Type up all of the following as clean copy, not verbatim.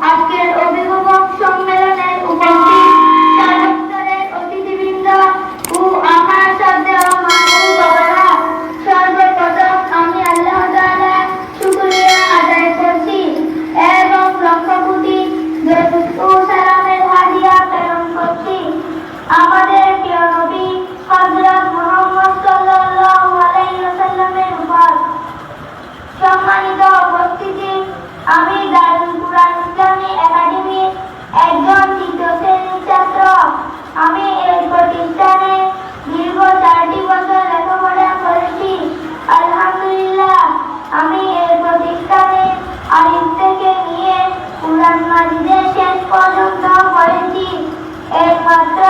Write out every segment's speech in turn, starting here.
আজকের অভিভাবক সম্মেলনের উপস্থিত সদস্যদের অতিথিবৃন্দ ও আমার শ্রদ্ধেয় মা ও বাবারা, সর্বপ্রথম আমি আল্লাহ তাআলার শুকরিয়া আদায় করছি এবং লক্ষ কোটি দরুদ ও সালামের হাদিয়া প্রেরণ করছি আমাদের প্রিয় নবী হযরত মুহাম্মদ সাল্লাল্লাহু আলাইহি ওয়াসাল্লামের উপর। সম্মানিত উপস্থিতি, আমি দারুল কুরআন ইসলামী একাডেমির একজন তৃতীয় শ্রেণীর ছাত্র। আমি এই প্রতিষ্ঠানে দীর্ঘ 4টি বছর লেখাপড়া করেছি। আলহামদুলিল্লাহ, আমি এই প্রতিষ্ঠানে আলিফ থেকে নিয়ে কুরআন মাজিদের শেষ পর্যন্ত পড়েছি। একমাত্র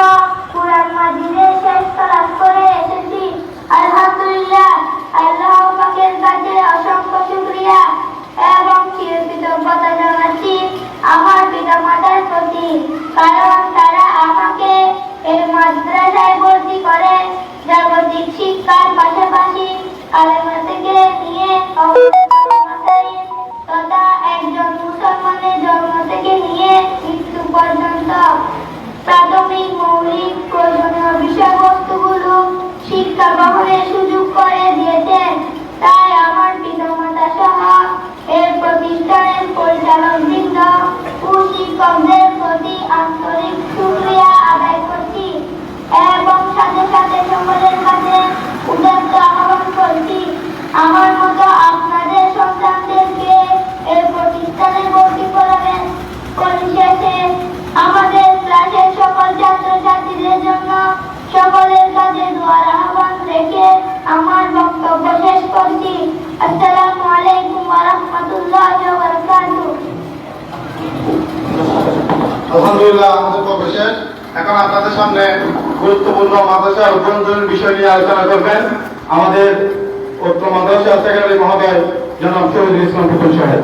কুরআন মাজিদের শেষ ক্লাস করে এসেছি। আলহামদুলিল্লাহ, আল্লাহ পাকের কাছে অসংখ্য শুকরিয়া এবং চিরকৃতজ্ঞতা জানাচ্ছি আমার পিতামাতার প্রতি, কারণ তারা আমাকে এই মাদ্রাসায় ভর্তি করে জাগতিক শিক্ষার পাশাপাশি কালেমা থেকে নিয়ে তথা একজন মুসলমানের জন্ম থেকে নিয়ে মৃত্যু পর্যন্ত প্রাথমিক মৌলিক প্রয়োজনীয় বিষয়বস্তুগুলো শিক্ষা গ্রহণের সুযোগ করে দিয়েছেন। তাই আমার পিতামাতা সহ এই প্রতিষ্ঠানের পরিচালকবৃন্দ ও শিক্ষকদের প্রতি আন্তরিক শুকরিয়া আদায় করছি এবং সাথে সাথে সকলের কাছে উদাত্ত আহ্বান করছি, আমার মতো আপনাদের সন্তানদেরকে এই প্রতিষ্ঠানে ভর্তি করাবেন। পরিশেষে আমাদের ক্লাসের সকল ছাত্রছাত্রীদের জন্য সকলের কাছে দোয়ার আহ্বান রেখে আমার বক্তব্য শেষ করছি। আসসালামু আলাইকুম ওয়া রাহমাতুল্লাহি ওয়া বারাকাতুহু। আলহামদুলিল্লাহ, আমাদের পক্ষ শেষ। এখন আপনাদের সামনে গুরুত্বপূর্ণ মাদ্রাসা অধ্যয়নের বিষয় নিয়ে আলোচনা করবেন আমাদের উত্তর মাদ্রাসা সেক্রেটারি মহোদয় জনাব শহীদুল ইসলাম ফুকন সাহেব।